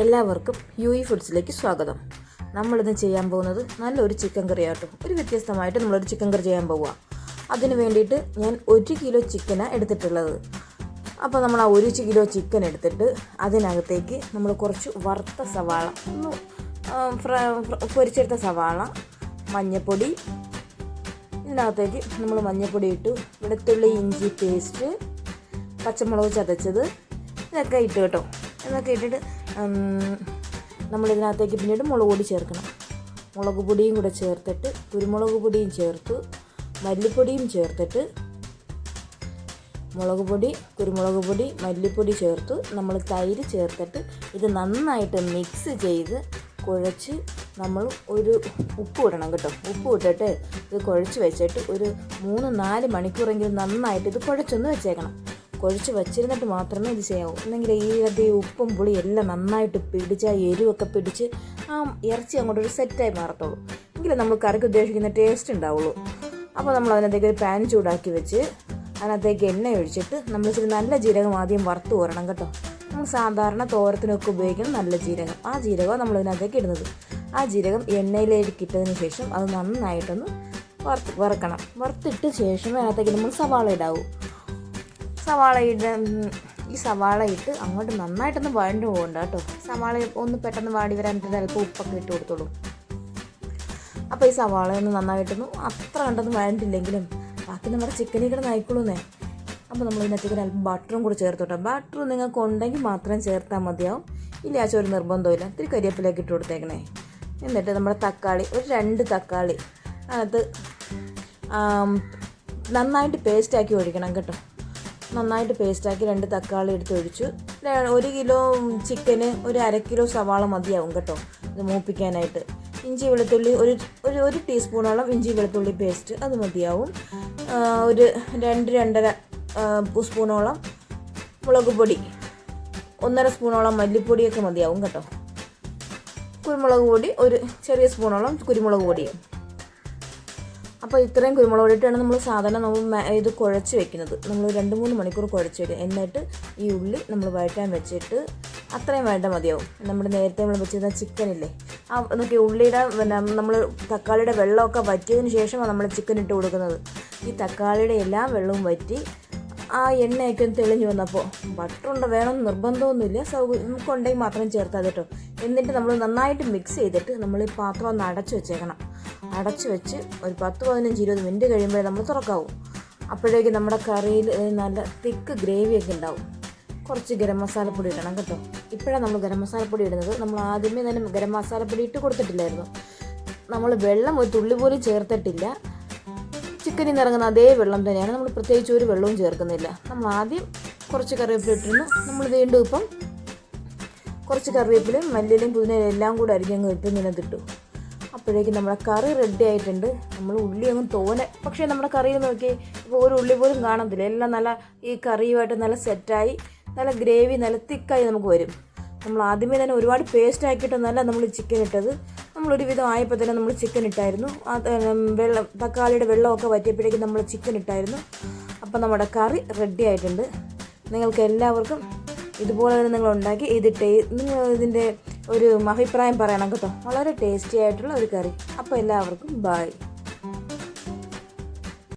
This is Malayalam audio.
എല്ലാവർക്കും യു ഫുഡ്സിലേക്ക് സ്വാഗതം. നമ്മളിന്ന് ചെയ്യാൻ പോകുന്നത് നല്ലൊരു ചിക്കൻ കറി ആട്ടോ. ഒരു വ്യത്യസ്തമായിട്ട് നമ്മളൊരു ചിക്കൻ കറി ചെയ്യാൻ പോവുക. അതിന് വേണ്ടിയിട്ട് ഞാൻ 1 കിലോ ചിക്കനാണ് എടുത്തിട്ടുള്ളത്. അപ്പോൾ നമ്മൾ ആ 1 കിലോ ചിക്കൻ എടുത്തിട്ട് അതിനകത്തേക്ക് നമ്മൾ കുറച്ച് വറുത്ത സവാള, പൊരിച്ചെടുത്ത സവാള, മഞ്ഞൾപ്പൊടി, ഇതിനകത്തേക്ക് നമ്മൾ മഞ്ഞൾപ്പൊടി ഇട്ടു, വെളുത്തുള്ളി ഇഞ്ചി പേസ്റ്റ്, പച്ചമുളക് ചതച്ചത്, ഇതൊക്കെ ഇട്ട് കേട്ടോ. എന്നൊക്കെ ഇട്ടിട്ട് നമ്മളിതിനകത്തേക്ക് പിന്നീട് മുളക് പൊടി ചേർക്കണം. മുളക് പൊടിയും കൂടെ ചേർത്തിട്ട് കുരുമുളക് പൊടിയും ചേർത്തു, മല്ലിപ്പൊടിയും ചേർത്തിട്ട് മുളക് പൊടി, കുരുമുളക് പൊടി, മല്ലിപ്പൊടി ചേർത്തു. നമ്മൾ തൈര് ചേർത്തിട്ട് ഇത് നന്നായിട്ട് മിക്സ് ചെയ്ത് കുഴച്ച് നമ്മൾ ഒരു ഉപ്പ് ഇടണം കേട്ടോ. ഉപ്പ് ഇട്ടിട്ട് ഇത് കുഴച്ച് വെച്ചിട്ട് ഒരു 3-4 മണിക്കൂറെങ്കിലും നന്നായിട്ട് ഇത് കുഴച്ചൊന്ന് വെച്ചേക്കണം. കുഴച്ച് വച്ചിരുന്നിട്ട് മാത്രമേ ഇത് ചെയ്യാവൂ. അല്ലെങ്കിൽ ഈ ഉപ്പും പുളി എല്ലാം നന്നായിട്ട് പിടിച്ച് ആ എരിവൊക്കെ പിടിച്ച് ആ ഇറച്ചി അങ്ങോട്ടൊരു സെറ്റായി മാറത്തുള്ളൂ. എങ്കിലും നമ്മൾ കറിക്ക് ഉദ്ദേശിക്കുന്ന ടേസ്റ്റ് ഉണ്ടാവുള്ളൂ. അപ്പോൾ നമ്മൾ അതിനകത്തേക്ക് ഒരു പാൻ ചൂടാക്കി വെച്ച് അതിനകത്തേക്ക് എണ്ണ ഒഴിച്ചിട്ട് നമ്മൾ ഇച്ചിരി നല്ല ജീരകം ആദ്യം വറുത്ത് കോരണം കേട്ടോ. നമ്മൾ സാധാരണ തോരത്തിനൊക്കെ ഉപയോഗിക്കുന്ന നല്ല ജീരകം, ആ ജീരകം നമ്മൾ ഇതിനകത്തേക്ക് ഇടുന്നത്. ആ ജീരകം എണ്ണയിലേക്ക് ഇട്ടതിന് ശേഷം അത് നന്നായിട്ടൊന്ന് വറുക്കണം. വറുത്തിട്ട് ശേഷം അതിനകത്തേക്ക് നമ്മൾ സവാള ഇടാവൂ. ഈ സവാള ഇട്ട് അങ്ങോട്ട് നന്നായിട്ടൊന്ന് വഴണ്ട് പോകണ്ട കേട്ടോ. സവാള ഒന്ന് പെട്ടെന്ന് വാടി വരാനായിട്ട് ചിലപ്പോൾ ഉപ്പൊക്കെ ഇട്ട് കൊടുത്തോളൂ. അപ്പോൾ ഈ സവാള ഒന്ന് നന്നായിട്ടൊന്നും അത്ര കണ്ടൊന്നും വഴണ്ടില്ലെങ്കിലും ബാക്കി നമ്മുടെ ചിക്കനിൽ കൂടെ നയിക്കൊള്ളൂന്നേ. അപ്പോൾ നമ്മൾ ഇതിനകത്തേക്ക് അല്പം ബട്ടറും കൂടെ ചേർത്ത് കേട്ടോ. ബട്ടർ നിങ്ങൾക്ക് ഉണ്ടെങ്കിൽ മാത്രം ചേർത്താൽ മതിയാവും, ഇല്ലാച്ച ഒരു നിർബന്ധമില്ല. ഇത്തിരി കരിവേപ്പിലേക്ക് ഇട്ട് കൊടുത്തേക്കണേ. എന്നിട്ട് നമ്മുടെ തക്കാളി, ഒരു 2 തക്കാളി അതിനകത്ത് നന്നായിട്ട് പേസ്റ്റാക്കി ഒഴിക്കണം കേട്ടോ. നന്നായിട്ട് പേസ്റ്റാക്കി 2 തക്കാളി എടുത്ത് ഒഴിച്ചു. 1 കിലോ ചിക്കന് ഒരു 1/2 കിലോ സവാള മതിയാവും കേട്ടോ ഇത് മൂപ്പിക്കാനായിട്ട്. ഇഞ്ചി വെളുത്തുള്ളി ഒരു ടീസ്പൂണോളം ഇഞ്ചി വെളുത്തുള്ളി പേസ്റ്റ് അത് മതിയാവും. ഒരു 2-2.5 സ്പൂണോളം മുളക് പൊടി, 1.5 സ്പൂണോളം മല്ലിപ്പൊടിയൊക്കെ മതിയാവും കേട്ടോ. കുരുമുളക് പൊടി ഒരു ചെറിയ സ്പൂണോളം കുരുമുളക് പൊടിയും. അപ്പോൾ ഇത്രയും കുരുമുളക് പൊടിയിട്ടാണ് നമ്മൾ സാധാരണ ഇത് കുഴച്ച് വെക്കുന്നത്. നമ്മൾ 2-3 മണിക്കൂർ കുഴച്ച് വയ്ക്കുക. എന്നിട്ട് ഈ ഉള്ളി നമ്മൾ വഴറ്റാൻ വെച്ചിട്ട് അത്രയും വേണ്ട മതിയാവും. നമ്മൾ നേരത്തെ നമ്മൾ വെച്ചിരുന്ന ചിക്കനില്ലേ, ആ എന്നൊക്കെ ഉള്ളിയുടെ നമ്മൾ തക്കാളിയുടെ വെള്ളമൊക്കെ വറ്റിയതിന് ശേഷമാണ് നമ്മൾ ചിക്കൻ ഇട്ട് കൊടുക്കുന്നത്. ഈ തക്കാളിയുടെ എല്ലാ വെള്ളവും വറ്റി ആ എണ്ണയൊക്കെ ഒന്ന് തെളിഞ്ഞു വന്നപ്പോൾ ബട്ടറുണ്ട് വേണമെന്ന് നിർബന്ധമൊന്നുമില്ല, നമുക്കുണ്ടെങ്കിൽ മാത്രം ചേർത്താൽ കേട്ടോ. എന്നിട്ട് നമ്മൾ നന്നായിട്ട് മിക്സ് ചെയ്തിട്ട് നമ്മൾ ഈ പാത്രം ഒന്ന് അടച്ചു വെച്ചേക്കണം. അടച്ചു വെച്ച് ഒരു 10-15-20 മിനിറ്റ് കഴിയുമ്പോഴേ നമ്മൾ തുറക്കാവൂ. അപ്പോഴേക്ക് നമ്മുടെ കറിയിൽ നല്ല തിക്ക് ഗ്രേവിയൊക്കെ ഉണ്ടാവും. കുറച്ച് ഗരം മസാലപ്പൊടി ഇടണം കേട്ടോ. ഇപ്പോഴാണ് നമ്മൾ ഗരം മസാലപ്പൊടി ഇടുന്നത്. നമ്മൾ ആദ്യമേ തന്നെ ഗരം മസാലപ്പൊടി ഇട്ട് കൊടുത്തിട്ടില്ലായിരുന്നു. നമ്മൾ വെള്ളം ഒരു തുള്ളി പോലും ചേർത്തിട്ടില്ല. ചിക്കനിൽ നിന്ന് ഇറങ്ങുന്ന അതേ വെള്ളം തന്നെയാണ്. നമ്മൾ പ്രത്യേകിച്ച് ഒരു വെള്ളവും ചേർക്കുന്നില്ല. നമ്മൾ ആദ്യം കുറച്ച് കറിവേപ്പില ഇട്ടിരുന്നു. നമ്മൾ വീണ്ടും ഇപ്പം കുറച്ച് കറിവേപ്പിലയും മല്ലിയിലും പുതിനയിലും എല്ലാം കൂടെ അരിഞ്ഞങ്ങ് ഇട്ട് നിലത്തിട്ടു. അപ്പോഴേക്കും നമ്മുടെ കറി റെഡി ആയിട്ടുണ്ട്. നമ്മൾ ഉള്ളി അങ്ങ് തോനെ, പക്ഷേ നമ്മുടെ കറിയിൽ നോക്കി ഇപ്പോൾ ഒരു ഉള്ളി പോലും കാണത്തില്ല. എല്ലാം നല്ല ഈ കറിയുമായിട്ട് നല്ല സെറ്റായി, നല്ല ഗ്രേവി നല്ല തിക്കായി നമുക്ക് വരും. നമ്മൾ ആദ്യമേ തന്നെ ഒരുപാട് പേസ്റ്റ് ആക്കിയിട്ടൊന്നല്ല നമ്മൾ ചിക്കൻ ഇട്ടത്. നമ്മളൊരു വിധം ആയപ്പോൾ തന്നെ നമ്മൾ ചിക്കൻ ഇട്ടായിരുന്നു. തക്കാളിയുടെ വെള്ളമൊക്കെ വറ്റിയപ്പോഴേക്കും നമ്മൾ ചിക്കൻ ഇട്ടായിരുന്നു. അപ്പോൾ നമ്മുടെ കറി റെഡി ആയിട്ടുണ്ട്. നിങ്ങൾക്ക് എല്ലാവർക്കും ഇതുപോലെ തന്നെ നിങ്ങൾ ഉണ്ടാക്കി നിങ്ങൾ ഇതിൻ്റെ ഒരു അഭിപ്രായം പറയണം കേട്ടോ. വളരെ ടേസ്റ്റി ആയിട്ടുള്ള ഒരു കറി. അപ്പോൾ എല്ലാവർക്കും ബായ്.